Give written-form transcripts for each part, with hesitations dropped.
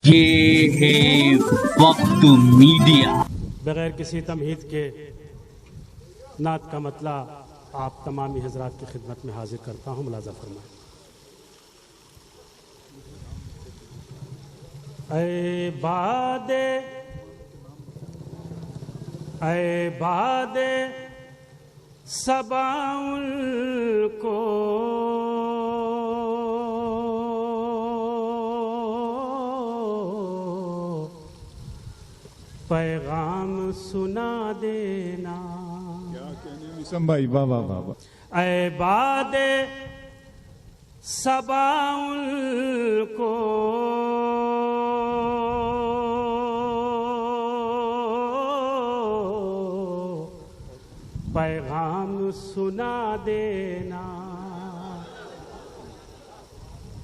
ये है वक्त मीडिया। बगैर किसी तमहीद के नात का मतला आप तमामी हजरात की खिदमत में हाजिर करता हूँ। मुलाजा फरमाएं। ऐ बादे सबाउल को पैगाम सुना देना। क्या कहने मिसम भाई, वाह वाह वाह वाह। ऐ बादे सबाउल को पैगाम सुना देना।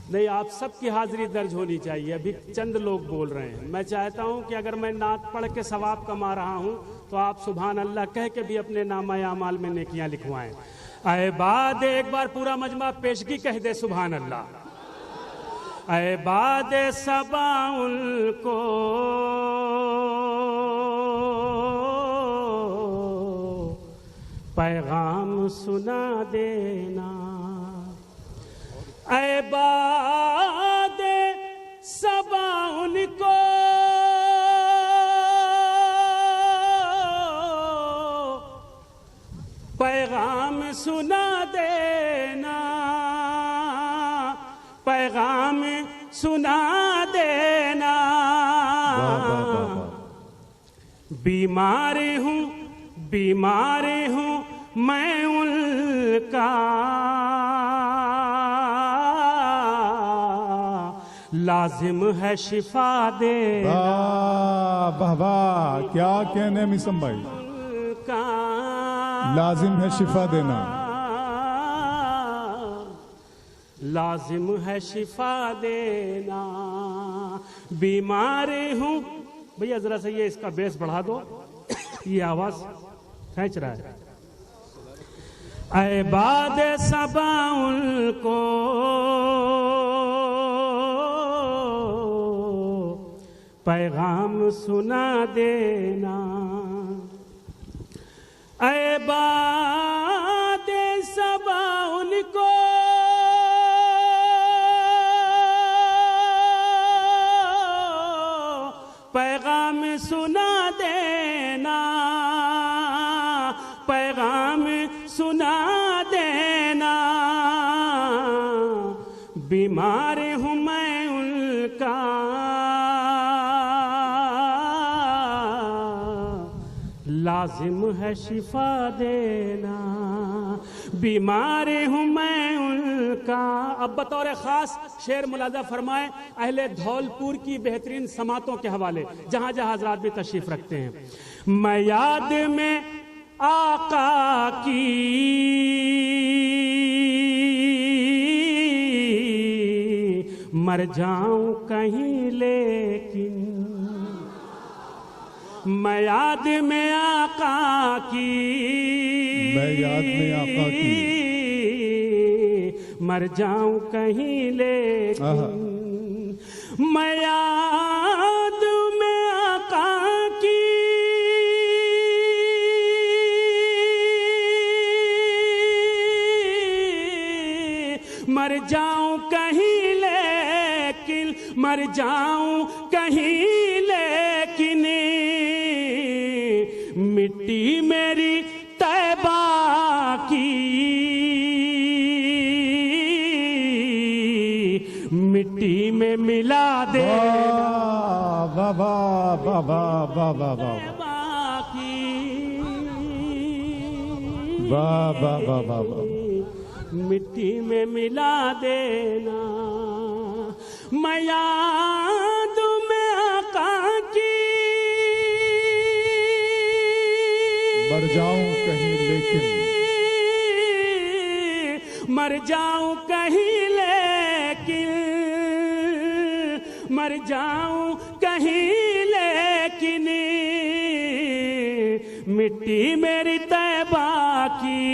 नहीं, आप सबकी हाजिरी दर्ज होनी चाहिए। अभी चंद लोग बोल रहे हैं। मैं चाहता हूं कि अगर मैं नात पढ़ के सवाब कमा रहा हूं तो आप सुभान अल्लाह कह के भी अपने नामा अमाल में नेकियां लिखवाएं। ऐ बाद एक बार पूरा मजमा पेशगी कह दे सुभान अल्लाह। ऐ बाद सबाउल को पैगाम सुना देना। ऐ बाद सबाउन को पैगाम सुना देना। पैगाम सुना देना। बीमार हूँ मैं उनका, लाजिम है शिफा देना। वाह वाह, क्या कहने मिसम भाई, लाजिम है शिफा देना। लाजिम है शिफा देना। बीमार हूँ भैया, जरा सा ये इसका बेस बढ़ा दो, ये आवाज खींच रहा है। ऐ बाद सबाउल को पैगाम सुना देना। ऐ बाद सबाउन को पैगाम सुना देना। पैगाम सुना देना। बीमार हूँ मैं उनका, लाजिम है शिफा देना। बीमार हूँ मैं उनका। अब बतौर खास शेर मुलाजा फरमाएं अहले धौलपुर की बेहतरीन समातों के हवाले, जहां जहां हजरात भी तशरीफ रखते हैं। मैं याद में आका की मर जाऊं कहीं, लेकिन मैं याद में आका की, मैं याद में आका की मर जाऊं कहीं, लेकिन मैं याद में आका की मर जाऊं कहीं, लेकिन मर जाऊं कहीं, लेकिन मिट्टी मेरी तैबा की मिट्टी में मिला दे। वाह वाह वाह वाह वाह वाह वाह वाह वाह वाह वाह वाह, मिट्टी में मिला देना। मैं याद में आका की मर जाऊं कहीं, लेकिन मर जाऊं कहीं, लेकिन मर जाऊं कहीं, लेकिन मिट्टी मेरी तैबा की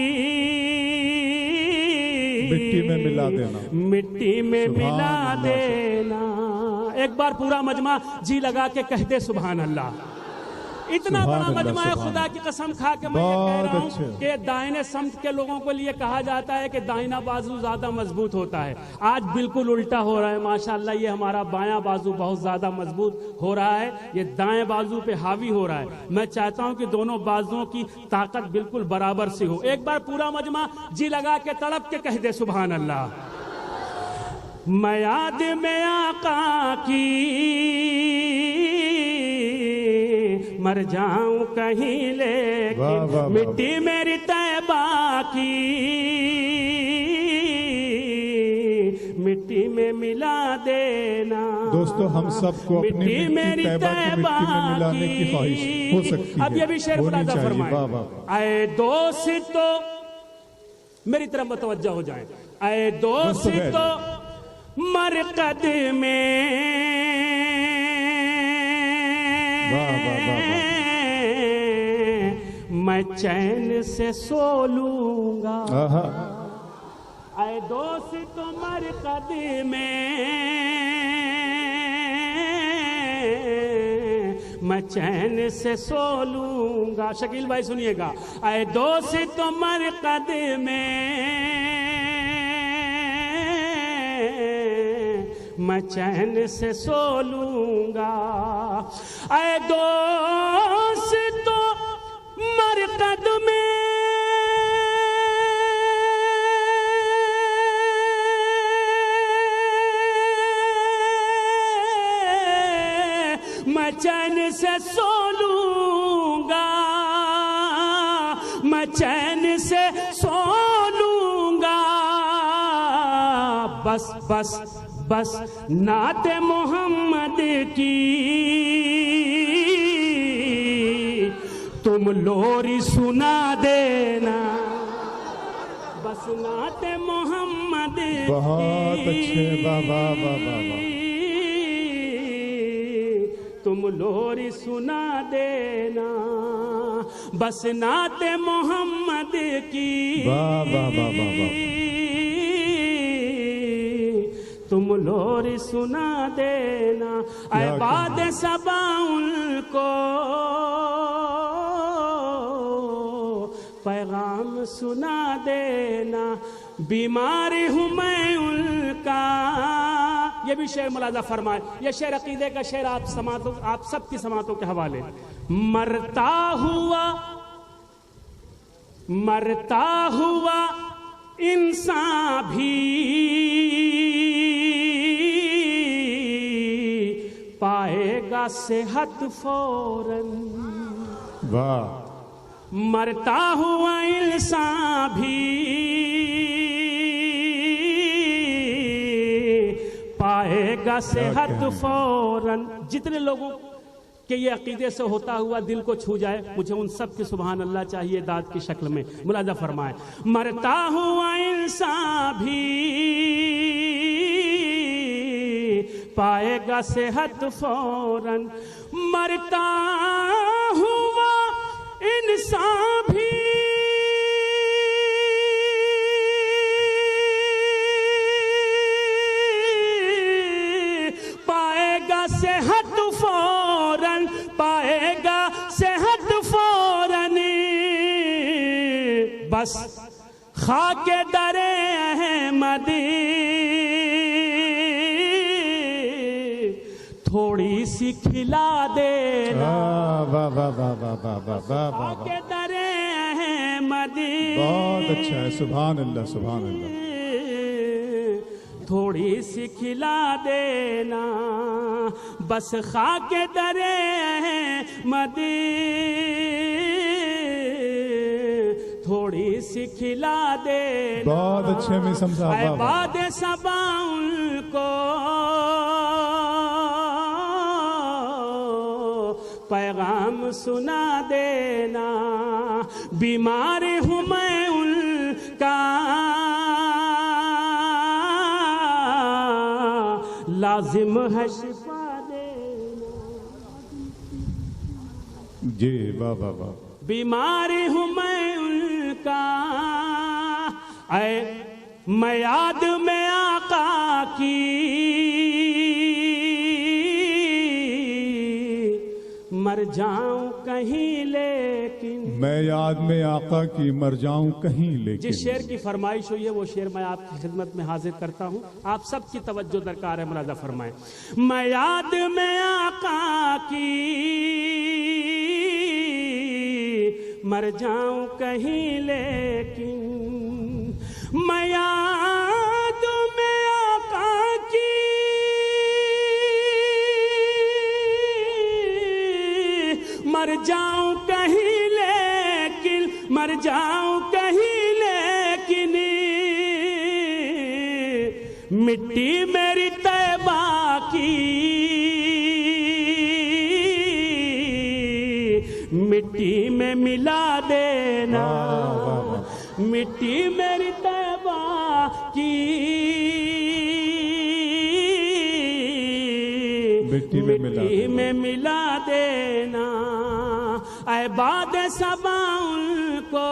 मिट्टी में मिला देना, मिट्टी में मिला देना। एक बार पूरा मजमा जी लगा के कह दे सुभान अल्लाह। इतना बड़ा मजमा है, खुदा की कसम खा के मैं ये कह रहा हूँ कि दाहिने समत के लोगों के लिए कहा जाता है कि दाहिना बाजू ज्यादा मजबूत होता है। आज बिल्कुल उल्टा हो रहा है माशाल्लाह, ये हमारा बायां बाजू बहुत ज्यादा मजबूत हो रहा है, ये दाएं बाजू पे हावी हो रहा है। मैं चाहता हूँ कि दोनों बाजुओं की ताकत बिल्कुल बराबर से हो। एक बार पूरा मजमा जी लगा के तड़प के कह दे सुभान अल्लाह। मैं याद में आका की मर जाऊं कहीं लेकिन मिट्टी मेरी तैबा की मिट्टी में मिला देना। दोस्तों हम सबको अपनी मिट्टी मेरी तैबा की मिट्टी में मिलाने की ख्वाहिश हो सकती है। अब ये भी शेर मुलाजा फरमाए। आए दोस्त तो मेरी तरफ मुतवज्जा हो जाए। आए दोस्त तो मरकद में मैं चैन से सो लूंगा। आए दोस्त तो मरकद में मैं चैन से सो लूंगा। शकील भाई सुनिएगा। आए दोस्त तो मरकद में मैं चैन से सो लूंगा। आए दोस्त तो मरकद में मैं चैन से सो लूंगा। मैं चैन से सो लूंगा। बस बस बस नाते मोहम्मद की तुम लोरी सुना देना। बस नाते मोहम्मद बहुत अच्छे बाबा तुम लोरी सुना देना। बस नाते मोहम्मद की तुम लोरी सुना देना। अहबाद सबा उनको पैगाम सुना देना। बीमार हूँ मैं उनका। ये भी शेर मुलाजा फरमाए। ये शेर अकीदे का शेर आप सबकी समातों के हवाले। मरता हुआ इंसान भी पाएगा सेहत फौरन। वाह। मरता हुआ इंसान भी पाएगा सेहत फौरन। जितने लोगों के ये अकीदे से होता हुआ दिल को छू जाए, मुझे उन सब की सुभान अल्लाह चाहिए दाद की शक्ल में। मुलाजा फरमाए। मरता हुआ इंसान भी पाएगा सेहत फौरन। मरता हुआ इंसान भी पाएगा सेहत फौरन। पाएगा सेहत फौरन। बस खाके दरे अहमदी थोड़ी सी खिला देना। खाके दरे अहमदी बहुत अच्छा है। सुभान अल्लाह सुभान अल्लाह। थोड़ी सी खिला देना। बस खाके दरे अहमदी थोड़ी सी खिला देना। बहुत अच्छे में समझा। अहबाद सबा उनको पैगाम सुना देना। बीमार हूँ मैं उनका लाजिम है शिफा देना। जी वाह। बीमार हूँ मैं उनका। मैं याद में आका की मर जाऊं कहीं लेकिन, मैं याद में आका की मर जाऊं कहीं लेकिन। जिस शेर की फरमाइश हुई है वो शेर मैं आपकी खिदमत में हाजिर करता हूं। आप सबकी तवज्जो दरकार है, मुलाजा फरमाएं। मैं याद में आका की मर जाऊं कहीं लेकिन, मैं याद में आका की मर जाऊं कहीं लेकिन, मर जाऊं कहीं लेकिन, मिट्टी मेरी तैबा की मिट्टी में मिला देना, मिट्टी मेरी तैबा की मिट्टी में मिला देना। ऐ बाद सबा उनको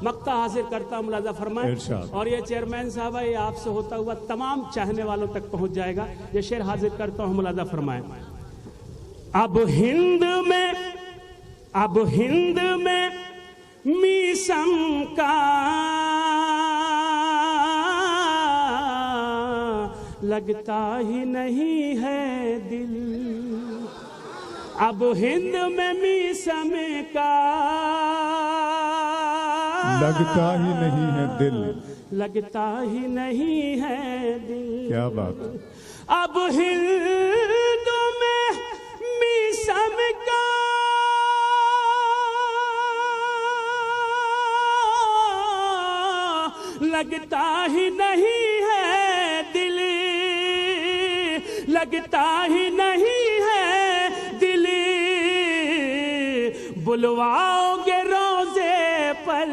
मक्ता हाजिर करता, मुलाजा फरमाए। और ये चेयरमैन साहब है, आपसे होता हुआ तमाम चाहने वालों तक पहुंच जाएगा। ये शेर हाजिर करता हूं, मुलाजा फरमाए। अब हिंद में मीसम का लगता ही नहीं है दिल, अब हिंद में मीसम का लगता ही नहीं है दिल, लगता ही नहीं है दिल। क्या बात। अब हिंद में मीसम का लगता ही नहीं है दिल, लगता ही नहीं है दिल, बुलवाओगे रोजे पर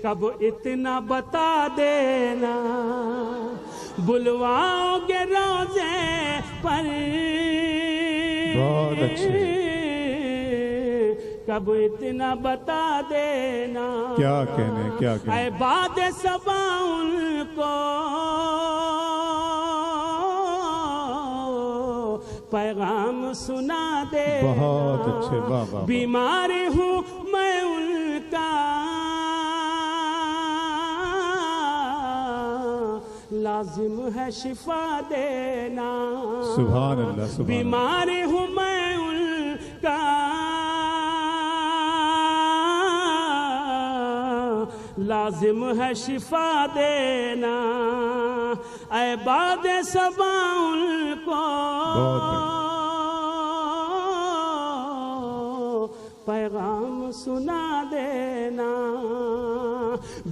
कब इतना बता देना, बुलवाओगे रोजे पर बहुत अच्छे, कब इतना बता देना। क्या कहने, क्या कहने। ऐ बाद सबा उनको पैगाम सुना दे। बहुत अच्छे, वाह वाह। बीमार हूँ मैं उनका, लाजिम है शिफा देना। सुभान अल्लाह, सुभान। बीमार हूँ मैं उनका, लाजिम है शिफा देना। ऐ बाद सबा उनको पैगाम सुना देना।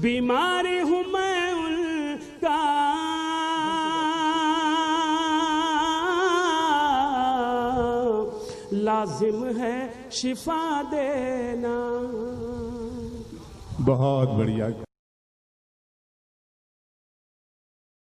बीमार हूँ मैं उनका, लाजिम है शिफा देना। बहुत बढ़िया।